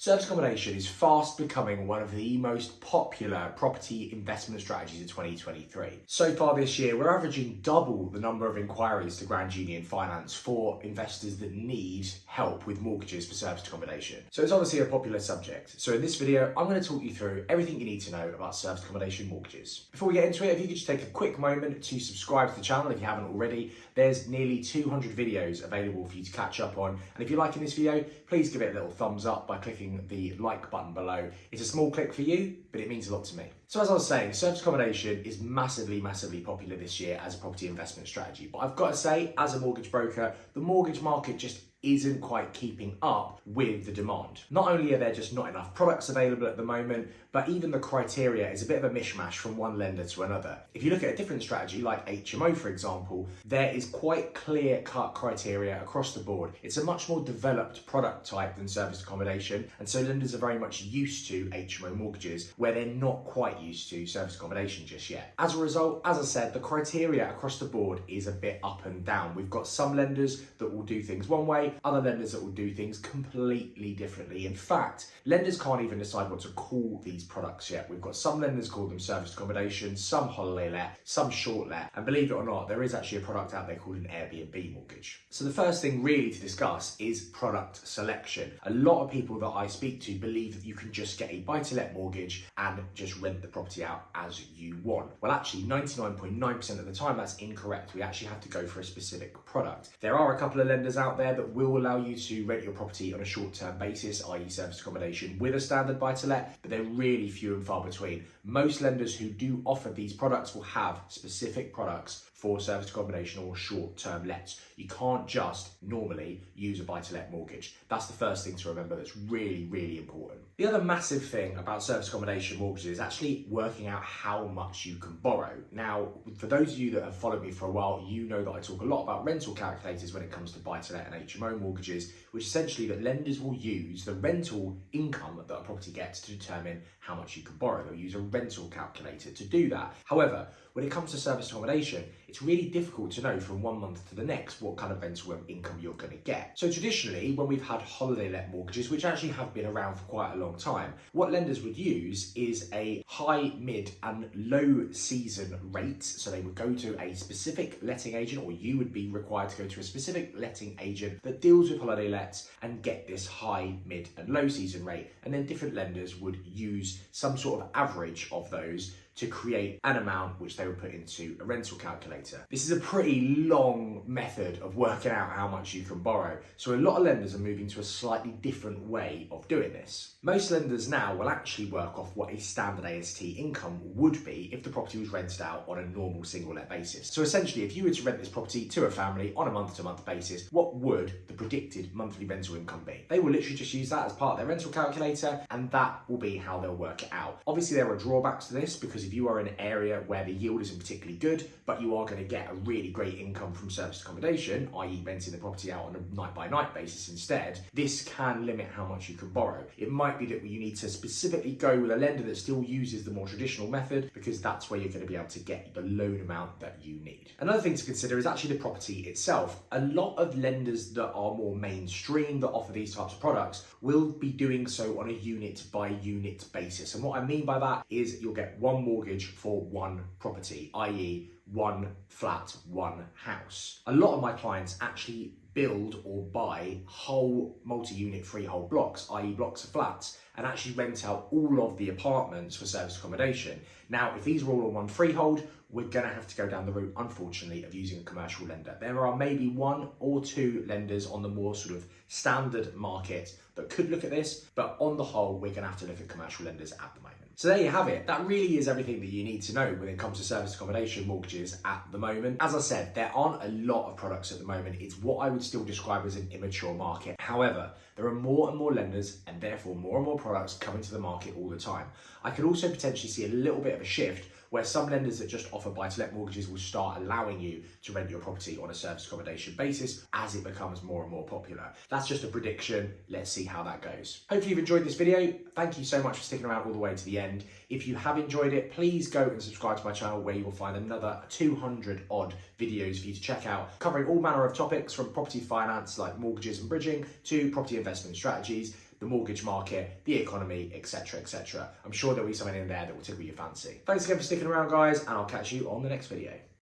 Service accommodation is fast becoming one of the most popular property investment strategies of 2023. So far this year, we're averaging double the number of inquiries to Grand Union Finance for investors that need help with mortgages for service accommodation. So it's obviously a popular subject. So in this video, I'm going to talk you through everything you need to know about service accommodation mortgages. Before we get into it, if you could just take a quick moment to subscribe to the channel if you haven't already. There's nearly 200 videos available for you to catch up on. And if you're liking this video, please give it a little thumbs up by clicking the like button below. It's a small click for you, but it means a lot to me. So as I was saying, service accommodation is massively popular this year as a property investment strategy. But I've got to say, as a mortgage broker, the mortgage market just isn't quite keeping up with the demand. Not only are there just not enough products available at the moment, but even the criteria is a bit of a mishmash from one lender to another. If you look at a different strategy like HMO, for example, there is quite clear-cut criteria across the board. It's a much more developed product type than service accommodation, and so lenders are very much used to HMO mortgages, where they're not quite used to service accommodation just yet. As a result, as I said, the criteria across the board is a bit up and down. We've got some lenders that will do things one way, other lenders that will do things completely differently. In fact, lenders can't even decide what to call these products yet. We've got some lenders call them service accommodation, some holiday let, some short let, and believe it or not, there is actually a product out there called an Airbnb mortgage. So the first thing really to discuss is product selection. A lot of people that I speak to believe that you can just get a buy-to-let mortgage and just rent the property out as you want. Well, actually 99.9% of the time that's incorrect. We actually have to go for a specific product. There are a couple of lenders out there that will allow you to rent your property on a short-term basis, i.e. service accommodation with a standard buy-to-let, but they're really few and far between. Most lenders who do offer these products will have specific products for service accommodation or short-term lets. You can't just normally use a buy-to-let mortgage. That's the first thing to remember that's really important. The other massive thing about service accommodation mortgages is actually working out how much you can borrow. Now, for those of you that have followed me for a while, you know that I talk a lot about rental calculators when it comes to buy-to-let and HMO mortgages, which essentially that lenders will use the rental income that a property gets to determine how much you can borrow. They'll use a rental calculator to do that. However, when it comes to service accommodation, it's really difficult to know from 1 month to the next what kind of rental income you're going to get. So traditionally, when we've had holiday let mortgages, which actually have been around for quite a long time, what lenders would use is a high, mid and low season rate. So they would go to a specific letting agent, or you would be required to go to a specific letting agent that deals with holiday lets and get this high, mid and low season rate. And then different lenders would use some sort of average of those to create an amount which they would put into a rental calculator. This is a pretty long method of working out how much you can borrow. So a lot of lenders are moving to a slightly different way of doing this. Most lenders now will actually work off what a standard AST income would be if the property was rented out on a normal single let basis. So essentially, if you were to rent this property to a family on a month-to-month basis, what would the predicted monthly rental income be? They will literally just use that as part of their rental calculator, and that will be how they'll work it out. Obviously, there are drawbacks to this, because if you are in an area where the yield isn't particularly good, but you are going to get a really great income from service accommodation, i.e. renting the property out on a night-by-night basis instead, this can limit how much you can borrow. It might be that you need to specifically go with a lender that still uses the more traditional method, because that's where you're going to be able to get the loan amount that you need. Another thing to consider is actually the property itself. A lot of lenders that are more mainstream that offer these types of products will be doing so on a unit-by-unit basis. And what I mean by that is you'll get one mortgage for one property, i.e. one flat, one house. A lot of my clients actually build or buy whole multi-unit freehold blocks, i.e. blocks of flats, and actually rent out all of the apartments for service accommodation. Now, if these are all on one freehold, we're going to have to go down the route, unfortunately, of using a commercial lender. There are maybe one or two lenders on the more sort of standard market that could look at this, but on the whole, we're going to have to look at commercial lenders at the moment. So there you have it. That really is everything that you need to know when it comes to service accommodation mortgages at the moment. As I said, there aren't a lot of products at the moment. It's what I would still describe as an immature market. However, there are more and more lenders and therefore more and more products coming to the market all the time. I could also potentially see a little bit of a shift where some lenders that just offer buy-to-let mortgages will start allowing you to rent your property on a service accommodation basis as it becomes more and more popular. That's just a prediction. Let's see how that goes. Hopefully you've enjoyed this video. Thank you so much for sticking around all the way to the end. If you have enjoyed it, please go and subscribe to my channel, where you will find another 200 odd videos for you to check out, covering all manner of topics from property finance like mortgages and bridging to property investment strategies. the mortgage market, the economy, etc, etc. I'm sure there'll be something in there that will tickle your fancy. Thanks again for sticking around, guys, and I'll catch you on the next video.